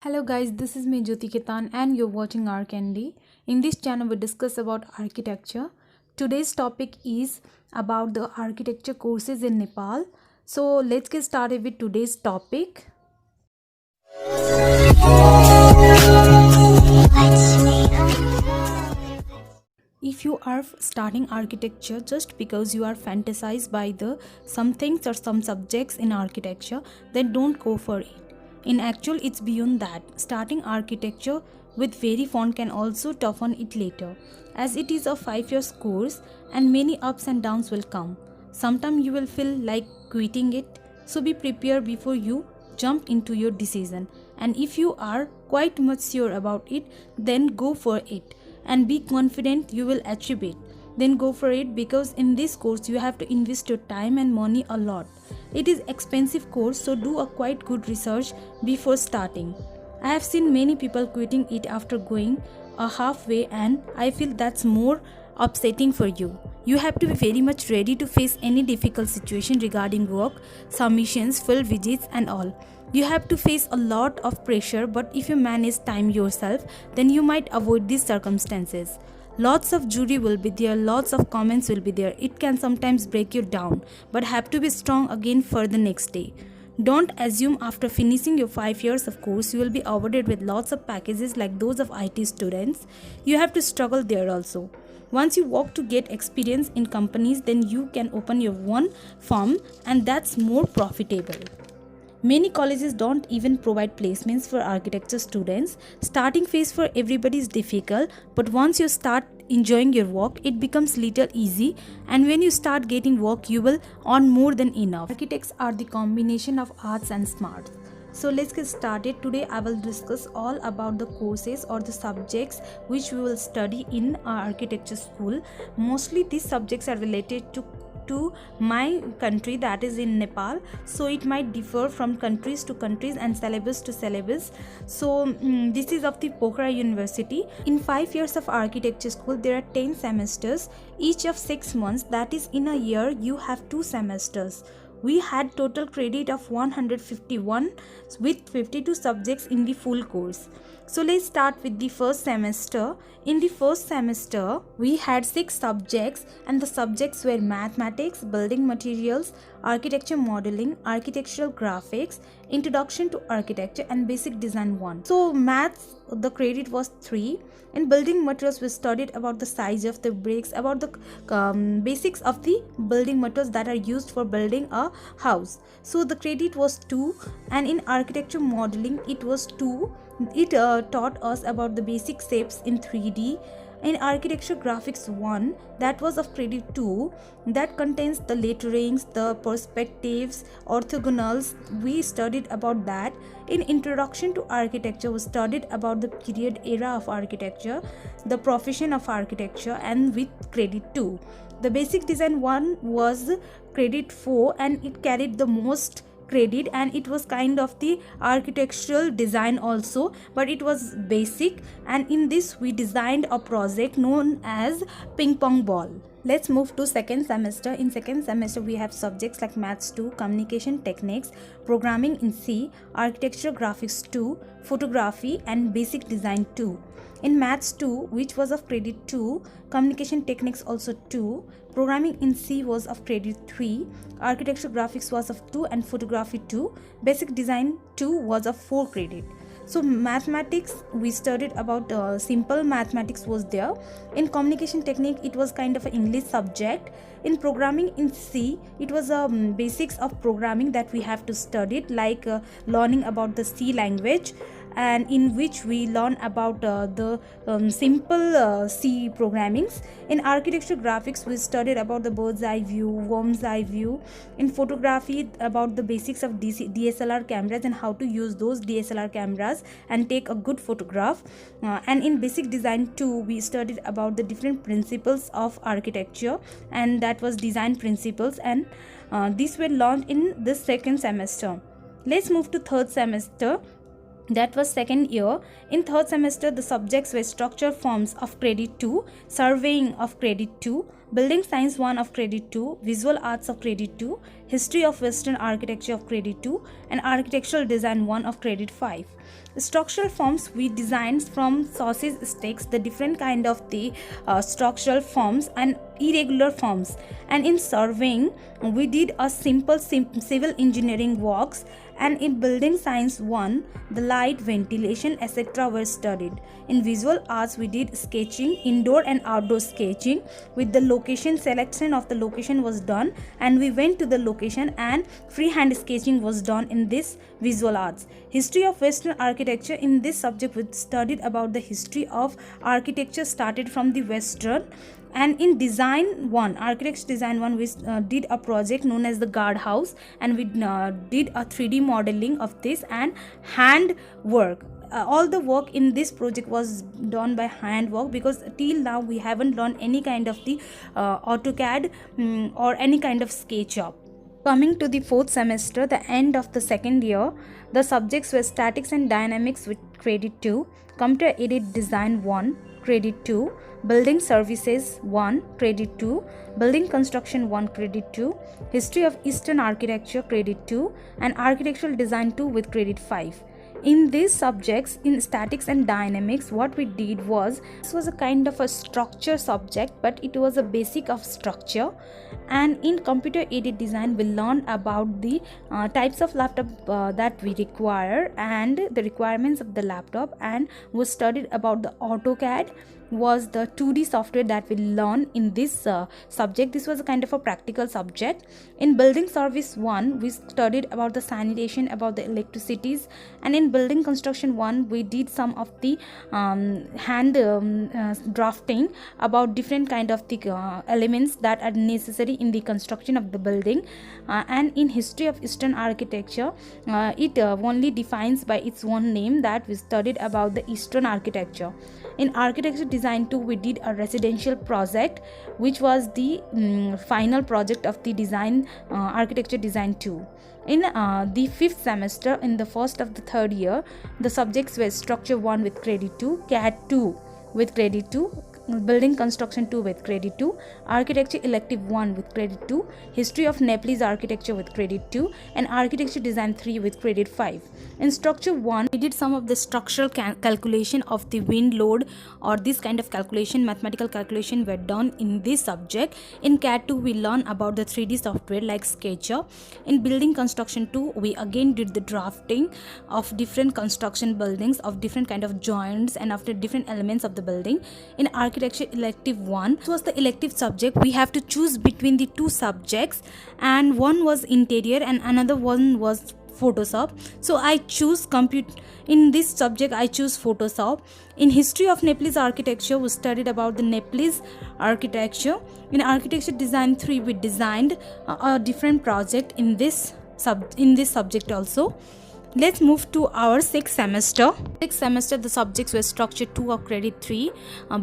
Hello guys, this is me Jyoti Ketan and you're watching Arcandy. In this channel we discuss about architecture. Today's topic is about the architecture courses in Nepal. So let's get started with today's topic. If you are starting architecture just because you are fantasized by the some things or some subjects in architecture, then don't go for it. In actual, it's beyond that. Starting architecture with very fond can also toughen it later, as it is a 5 year course and many ups and downs will come. Sometimes you will feel like quitting it, so be prepared before you jump into your decision. And if you are quite much sure about it, then go for it and be confident you will achieve it. Then go for it, because in this course you have to invest your time and money a lot. It is expensive course, so do a quite good research before starting. I have seen many people quitting it after going a halfway, and I feel that's more upsetting for you. You have to be very much ready to face any difficult situation regarding work, submissions, field visits and all. You have to face a lot of pressure, but if you manage time yourself, then you might avoid these circumstances. Lots of jury will be there, lots of comments will be there. It can sometimes break you down, but have to be strong again for the next day. Don't assume after finishing your 5 years of course you will be awarded with lots of packages like those of IT students. You have to struggle there also. Once you work to get experience in companies, then you can open your own firm, and that's more profitable. Many colleges don't even provide placements for architecture students. Starting phase for everybody is difficult, but once you start enjoying your work, it becomes little easy, and when you start getting work, you will earn more than enough. Architects are the combination of arts and smarts. So let's get started. Today I will discuss all about the courses or the subjects which we will study in our architecture school. Mostly these subjects are related to my country, that is in Nepal, so it might differ from countries to countries and syllabus to syllabus. So this is of the Pokhara University. In 5 years of architecture school there are 10 semesters, each of 6 months, that is in a year you have 2 semesters. We had total credit of 151 with 52 subjects in the full course. So let's start with the first semester. In the first semester, we had 6 subjects, and the subjects were mathematics, building materials, architecture modeling, architectural graphics, introduction to architecture and basic design 1. So maths, the credit was 3. In building materials we studied about the size of the bricks, about the basics of the building materials that are used for building a house, so the credit was 2. And in architecture modeling it was 2. It taught us about the basic shapes in 3D. In architecture graphics 1, that was of credit 2, that contains the letterings, the perspectives, orthogonals. We studied about that. In introduction to architecture we studied about the period era of architecture, the profession of architecture, and with credit 2. The basic design 1 was credit 4, and it carried the most credit, and it was kind of the architectural design also, but it was basic. And in this we designed a project known as ping pong ball. Let's move to second semester. In second semester we have subjects like maths 2, communication techniques, programming in C, architecture graphics 2, photography and basic design 2. In maths 2, which was of credit 2, communication techniques also 2, programming in C was of credit 3, architecture graphics was of 2 and photography 2, basic design 2 was of 4 credit. So mathematics we studied about simple mathematics was there. In communication technique it was kind of an English subject. In programming in C it was basics of programming that we have to study, like learning about the C language, and in which we learn about the simple C programmings. In architecture graphics we studied about the bird's eye view, worm's eye view. In photography about the basics of DSLR cameras and how to use those DSLR cameras and take a good photograph. And in basic design 2 we studied about the different principles of architecture, and that was design principles, and these were learned in the second semester. Let's move to third semester. That was second year. In third semester the subjects were structure forms of credit 2, surveying of credit 2, Building Science 1 of Credit 2, Visual Arts of Credit 2, History of Western Architecture of Credit 2, and Architectural Design 1 of Credit 5. Structural forms we designed from sausage sticks, the different kind of the structural forms and irregular forms. And in surveying, we did a simple civil engineering works. And in Building Science 1, the light, ventilation, etc. were studied. In Visual Arts, we did sketching, indoor and outdoor sketching. With the location, selection of the location was done, and we went to the location and freehand sketching was done in this Visual Arts. History of Western Architecture, in this subject we studied about the history of architecture started from the Western. And in Design 1, Architecture Design 1, we did a project known as the guardhouse, and we did a 3D modeling of this and hand work. All the work in this project was done by hand work, because till now we haven't learned any kind of the AutoCAD or any kind of SketchUp. Coming to the fourth semester, the end of the second year, the subjects were Statics and Dynamics with Credit 2, Computer Aided Design 1, Credit 2, Building Services 1, Credit 2, Building Construction 1, Credit 2, History of Eastern Architecture, Credit 2, and Architectural Design 2 with Credit 5. In these subjects, in Statics and Dynamics, what we did was, this was a kind of a structure subject, but it was a basic of structure. And in Computer Aided Design, we learned about the types of laptop that we require and the requirements of the laptop, and we studied about the AutoCAD was the 2D software that we learned in this subject. This was a kind of a practical subject. In Building Service 1, we studied about the sanitation, about the electricities, and in Building Construction 1, we did some of the hand drafting about different kind of the elements that are necessary in the construction of the building. And in History of Eastern Architecture, it only defines by its own name that we studied about the Eastern architecture. In Architecture Design 2, we did a residential project, which was the final project of the design Architecture Design 2. In the fifth semester, in the first of the third year, the subjects were Structure 1 with Credit 2, CAD 2 with Credit 2, Building Construction 2 with Credit 2, Architecture Elective 1 with Credit 2, History of Nepalese Architecture with Credit 2, and Architecture Design 3 with Credit 5. In Structure 1, we did some of the structural calculation of the wind load, or this kind of calculation, mathematical calculation were done in this subject. In CAD 2, we learn about the 3D software like SketchUp. In Building Construction 2, we again did the drafting of different construction buildings, of different kind of joints and after different elements of the building. In Architecture Elective 1, this was the elective subject. We have to choose between the two subjects, and one was interior and another one was Photoshop. So I choose in this subject I choose Photoshop. In History of Nepalese Architecture, we studied about the Nepalese architecture. In Architecture Design 3, we designed a different project in this subject also. Let's move to our sixth semester. Sixth semester, the subjects were Structure 2 of Credit 3,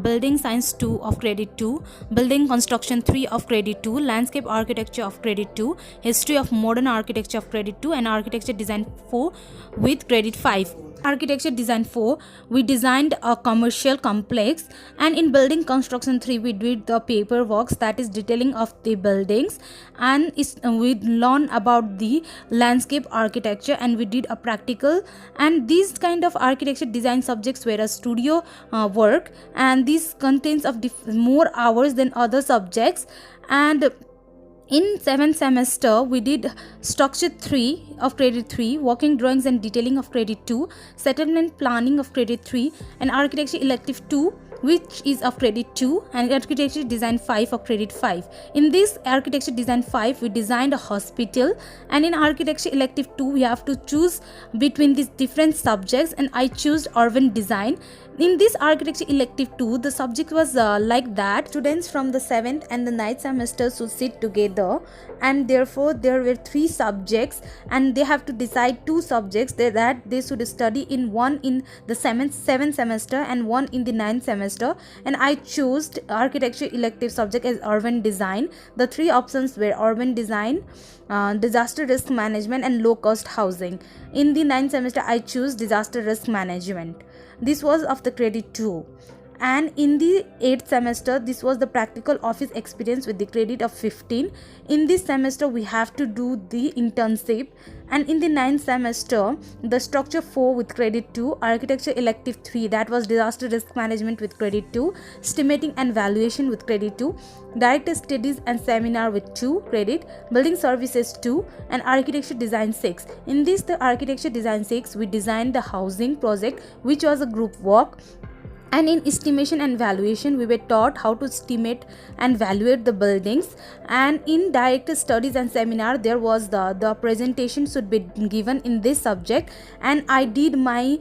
Building Science 2 of Credit 2, Building Construction 3 of Credit 2, Landscape Architecture of Credit 2, History of Modern Architecture of Credit 2, and Architecture Design 4 with Credit 5. Architecture Design 4, we designed a commercial complex, and in Building Construction 3, we did the paperworks, that is detailing of the buildings, and we learned about the landscape architecture, and we did a practical. And these kind of architecture design subjects were a studio work, and this contains of more hours than other subjects. And in 7th semester, we did Structure 3 of Credit 3, Working Drawings and Detailing of Credit 2, Settlement Planning of Credit 3, and Architecture Elective 2, which is of Credit 2, and Architecture Design 5 of Credit 5. In this Architecture Design 5, we designed a hospital, and in Architecture Elective 2, we have to choose between these different subjects, and I chose Urban Design. In this Architecture Elective 2, the subject was like that. Students from the 7th and the 9th semesters would sit together, and therefore there were 3 subjects, and they have to decide 2 subjects that they should study, in one in the 7th semester and one in the 9th semester. And I chose Architecture Elective subject as Urban Design. The 3 options were Urban Design, Disaster Risk Management, and Low Cost Housing. In the 9th semester, I chose Disaster Risk Management. This was of the Credit 2. And in the 8th semester, this was the practical office experience with the credit of 15. In this semester we have to do the internship. And in the 9th semester, the structure 4 with credit 2, architecture elective 3, that was disaster risk management with credit 2, estimating and valuation with credit 2, director studies and seminar with 2 credit, building services 2, and architecture design 6. In this, the architecture design 6, we designed the housing project, which was a group work. And in estimation and valuation, we were taught how to estimate and valuate the buildings. And in director studies and seminar, there was the presentation should be given in this subject, and I did my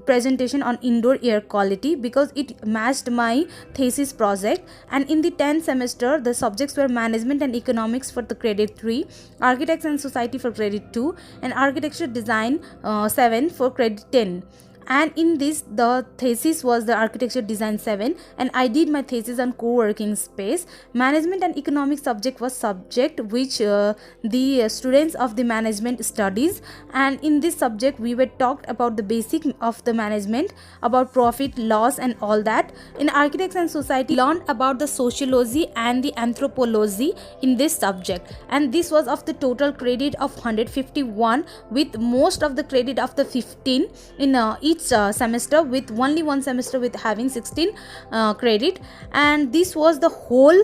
presentation on indoor air quality because it matched my thesis project. And in the 10th semester, the subjects were management and economics for the credit 3, architects and society for credit 2, and architecture design 7 for credit 10. And in this, the thesis was the architecture design 7, and I did my thesis on co-working space. Management and economics subject was subject which the students of the management studies, and in this subject we were talked about the basic of the management, about profit loss and all that. In architects and society, learned about the sociology and the anthropology in this subject, and this was of the total credit of 151, with most of the credit of the 15 in each semester, with only one semester with having 16 credit. And this was the whole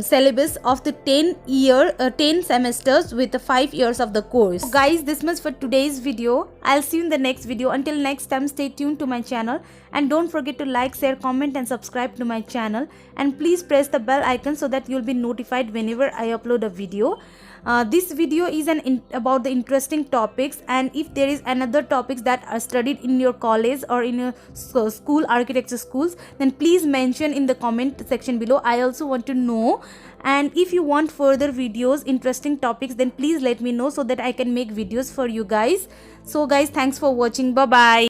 syllabus of the 10 semesters with the 5 years of the course. So guys, this much for today's video. I'll see you in the next video. Until next time, stay tuned to my channel, and don't forget to like, share, comment and subscribe to my channel, and please press the bell icon so that you'll be notified whenever I upload a video. This video is about the interesting topics, and if there is another topics that are studied in your college or in your school, architecture schools, then please mention in the comment section below. I also want to know. And if you want further videos, interesting topics, then please let me know so that I can make videos for you guys. So guys, thanks for watching. Bye bye.